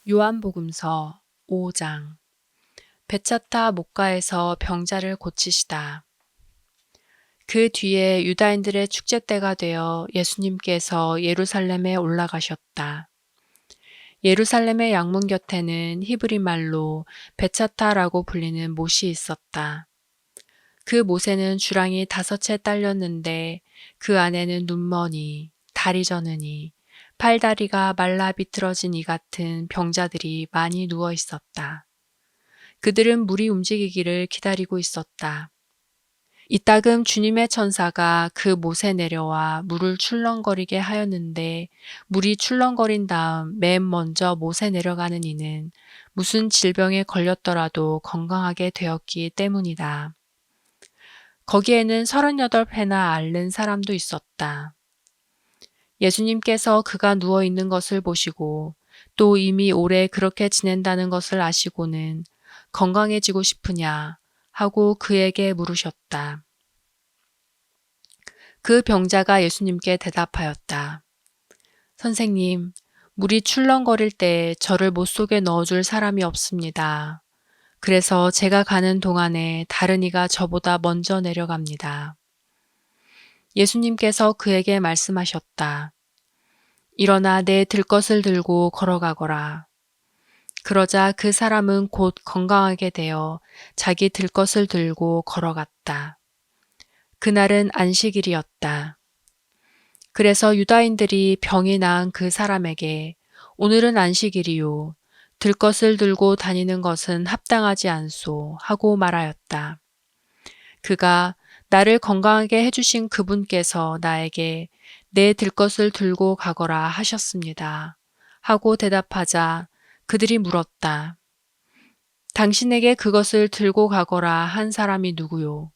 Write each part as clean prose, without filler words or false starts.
요한복음서 5장. 베차타 목가에서 병자를 고치시다. 그 뒤에 유다인들의 축제 때가 되어 예수님께서 예루살렘에 올라가셨다. 예루살렘의 양문 곁에는 히브리 말로 베차타라고 불리는 못이 있었다. 그 못에는 주랑이 5채 딸렸는데 그 안에는 눈머니, 다리 저느니, 팔다리가 말라 비틀어진 이 같은 병자들이 많이 누워 있었다. 그들은 물이 움직이기를 기다리고 있었다. 이따금 주님의 천사가 그 못에 내려와 물을 출렁거리게 하였는데 물이 출렁거린 다음 맨 먼저 못에 내려가는 이는 무슨 질병에 걸렸더라도 건강하게 되었기 때문이다. 거기에는 38회나 앓는 사람도 있었다. 예수님께서 그가 누워 있는 것을 보시고 또 이미 오래 그렇게 지낸다는 것을 아시고는 건강해지고 싶으냐 하고 그에게 물으셨다. 그 병자가 예수님께 대답하였다. 선생님, 물이 출렁거릴 때 저를 못 속에 넣어줄 사람이 없습니다. 그래서 제가 가는 동안에 다른 이가 저보다 먼저 내려갑니다. 예수님께서 그에게 말씀하셨다. 일어나 내 들 것을 들고 걸어가거라. 그러자 그 사람은 곧 건강하게 되어 자기 들 것을 들고 걸어갔다. 그날은 안식일이었다. 그래서 유다인들이 병이 나은 그 사람에게 오늘은 안식일이요. 들 것을 들고 다니는 것은 합당하지 않소 하고 말하였다. 그가 나를 건강하게 해주신 그분께서 나에게 내 들 것을 들고 가거라 하셨습니다. 하고 대답하자 그들이 물었다. 당신에게 그것을 들고 가거라 한 사람이 누구요?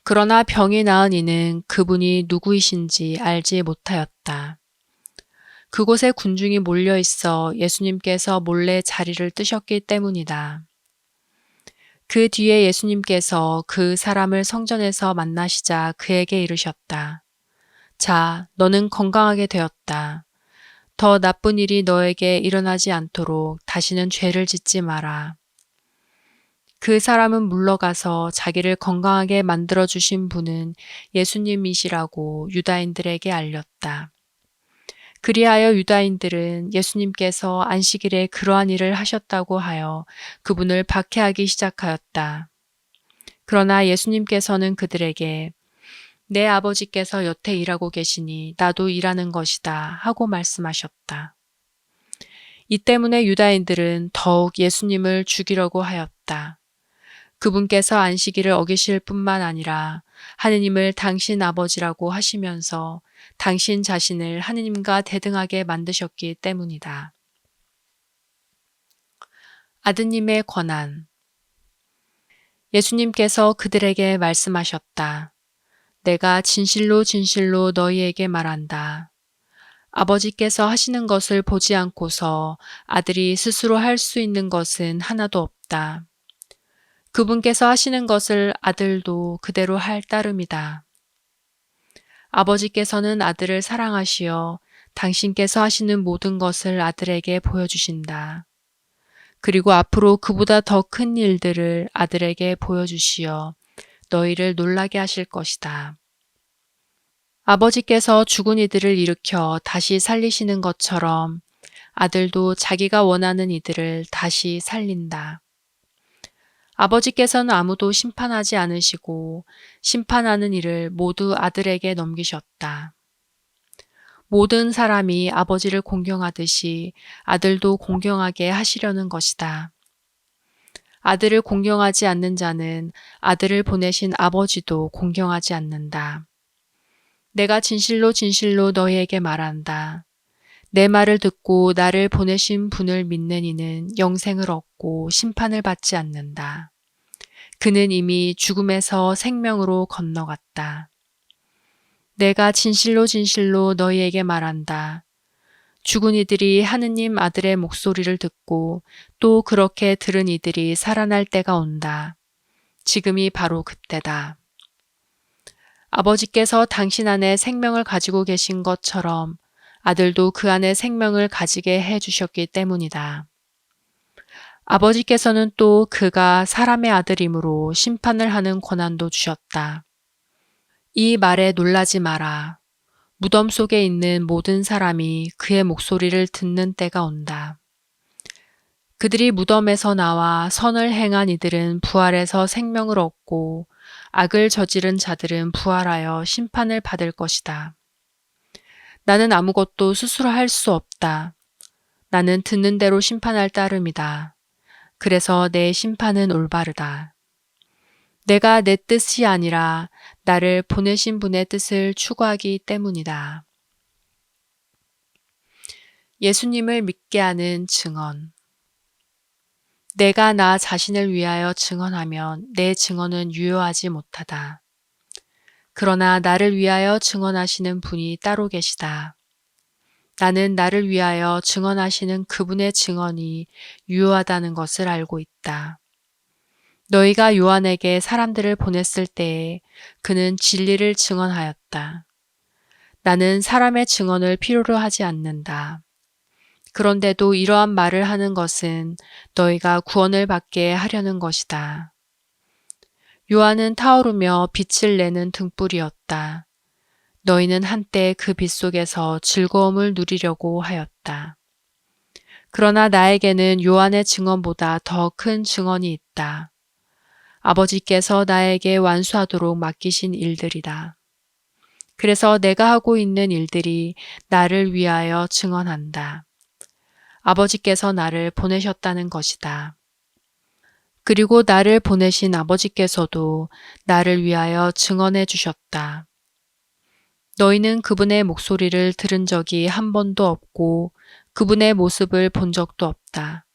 그러나 병이 나은 이는 그분이 누구이신지 알지 못하였다. 그곳에 군중이 몰려 있어 예수님께서 몰래 자리를 뜨셨기 때문이다. 그 뒤에 예수님께서 그 사람을 성전에서 만나시자 그에게 이르셨다. 자, 너는 건강하게 되었다. 더 나쁜 일이 너에게 일어나지 않도록 다시는 죄를 짓지 마라. 그 사람은 물러가서 자기를 건강하게 만들어주신 분은 예수님이시라고 유다인들에게 알렸다. 그리하여 유다인들은 예수님께서 안식일에 그러한 일을 하셨다고 하여 그분을 박해하기 시작하였다. 그러나 예수님께서는 그들에게 내 아버지께서 여태 일하고 계시니 나도 일하는 것이다 하고 말씀하셨다. 이 때문에 유다인들은 더욱 예수님을 죽이려고 하였다. 그분께서 안식일을 어기실 뿐만 아니라 하느님을 당신 아버지라고 하시면서 당신 자신을 하느님과 대등하게 만드셨기 때문이다. 아드님의 권한. 예수님께서 그들에게 말씀하셨다. 내가 진실로 진실로 너희에게 말한다. 아버지께서 하시는 것을 보지 않고서 아들이 스스로 할 수 있는 것은 하나도 없다. 그분께서 하시는 것을 아들도 그대로 할 따름이다. 아버지께서는 아들을 사랑하시어 당신께서 하시는 모든 것을 아들에게 보여주신다. 그리고 앞으로 그보다 더 큰 일들을 아들에게 보여주시어 너희를 놀라게 하실 것이다. 아버지께서 죽은 이들을 일으켜 다시 살리시는 것처럼 아들도 자기가 원하는 이들을 다시 살린다. 아버지께서는 아무도 심판하지 않으시고 심판하는 일을 모두 아들에게 넘기셨다. 모든 사람이 아버지를 공경하듯이 아들도 공경하게 하시려는 것이다. 아들을 공경하지 않는 자는 아들을 보내신 아버지도 공경하지 않는다. 내가 진실로 진실로 너희에게 말한다. 내 말을 듣고 나를 보내신 분을 믿는 이는 영생을 얻고 심판을 받지 않는다. 그는 이미 죽음에서 생명으로 건너갔다. 내가 진실로 진실로 너희에게 말한다. 죽은 이들이 하느님 아들의 목소리를 듣고 또 그렇게 들은 이들이 살아날 때가 온다. 지금이 바로 그때다. 아버지께서 당신 안에 생명을 가지고 계신 것처럼 아들도 그 안에 생명을 가지게 해 주셨기 때문이다. 아버지께서는 또 그가 사람의 아들이므로 심판을 하는 권한도 주셨다. 이 말에 놀라지 마라. 무덤 속에 있는 모든 사람이 그의 목소리를 듣는 때가 온다. 그들이 무덤에서 나와 선을 행한 이들은 부활해서 생명을 얻고 악을 저지른 자들은 부활하여 심판을 받을 것이다. 나는 아무것도 스스로 할 수 없다. 나는 듣는 대로 심판할 따름이다. 그래서 내 심판은 올바르다. 내가 내 뜻이 아니라 나를 보내신 분의 뜻을 추구하기 때문이다. 예수님을 믿게 하는 증언. 내가 나 자신을 위하여 증언하면 내 증언은 유효하지 못하다. 그러나 나를 위하여 증언하시는 분이 따로 계시다. 나는 나를 위하여 증언하시는 그분의 증언이 유효하다는 것을 알고 있다. 너희가 요한에게 사람들을 보냈을 때에 그는 진리를 증언하였다. 나는 사람의 증언을 필요로 하지 않는다. 그런데도 이러한 말을 하는 것은 너희가 구원을 받게 하려는 것이다. 요한은 타오르며 빛을 내는 등불이었다. 너희는 한때 그 빛 속에서 즐거움을 누리려고 하였다. 그러나 나에게는 요한의 증언보다 더 큰 증언이 있다. 아버지께서 나에게 완수하도록 맡기신 일들이다. 그래서 내가 하고 있는 일들이 나를 위하여 증언한다. 아버지께서 나를 보내셨다는 것이다. 그리고 나를 보내신 아버지께서도 나를 위하여 증언해 주셨다. 너희는 그분의 목소리를 들은 적이 한 번도 없고 그분의 모습을 본 적도 없다.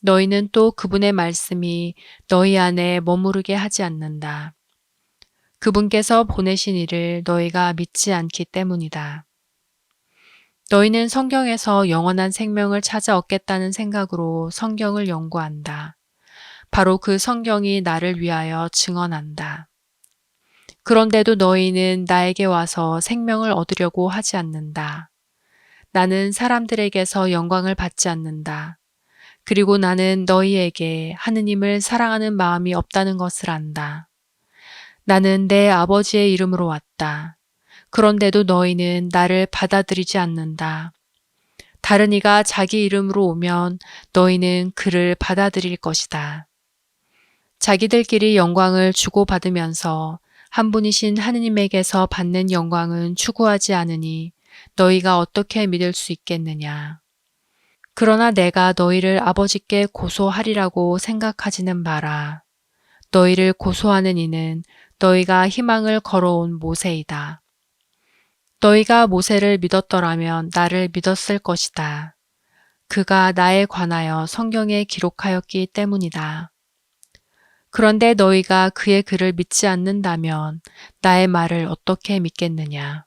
너희는 또 그분의 말씀이 너희 안에 머무르게 하지 않는다. 그분께서 보내신 이를 너희가 믿지 않기 때문이다. 너희는 성경에서 영원한 생명을 찾아 얻겠다는 생각으로 성경을 연구한다. 바로 그 성경이 나를 위하여 증언한다. 그런데도 너희는 나에게 와서 생명을 얻으려고 하지 않는다. 나는 사람들에게서 영광을 받지 않는다. 그리고 나는 너희에게 하느님을 사랑하는 마음이 없다는 것을 안다. 나는 내 아버지의 이름으로 왔다. 그런데도 너희는 나를 받아들이지 않는다. 다른 이가 자기 이름으로 오면 너희는 그를 받아들일 것이다. 자기들끼리 영광을 주고받으면서 한 분이신 하느님에게서 받는 영광은 추구하지 않으니 너희가 어떻게 믿을 수 있겠느냐. 그러나 내가 너희를 아버지께 고소하리라고 생각하지는 마라. 너희를 고소하는 이는 너희가 희망을 걸어온 모세이다. 너희가 모세를 믿었더라면 나를 믿었을 것이다. 그가 나에 관하여 성경에 기록하였기 때문이다. 그런데 너희가 그의 글을 믿지 않는다면 나의 말을 어떻게 믿겠느냐.